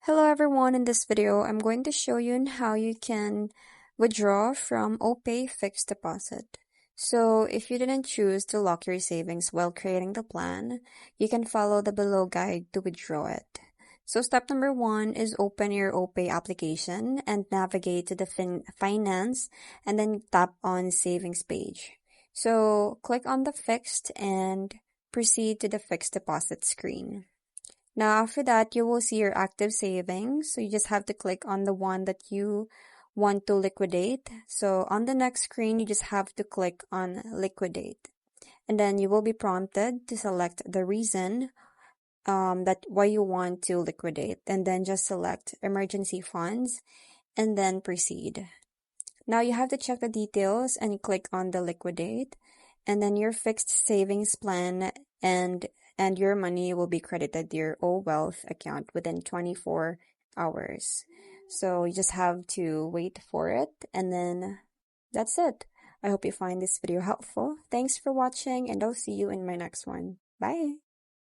Hello everyone, in this video I'm going to show you how you can withdraw from Opay Fixed Deposit. So if you didn't choose to lock your savings while creating the plan, you can follow the below guide to withdraw it. So step number 1 is open your Opay application and navigate to the finance and then tap on savings page. So click on the fixed and proceed to the fixed deposit screen. Now, after that, you will see your active savings. So you just have to click on the one that you want to liquidate. So on the next screen, you just have to click on liquidate. And then you will be prompted to select the reason that why you want to liquidate. And then just select emergency funds and then proceed. Now you have to check the details and click on the liquidate. And then your fixed savings plan and your money will be credited to your Wealth account within 24 hours. So you just have to wait for it, and then that's it. I hope you find this video helpful. Thanks for watching, and I'll see you in my next one. Bye!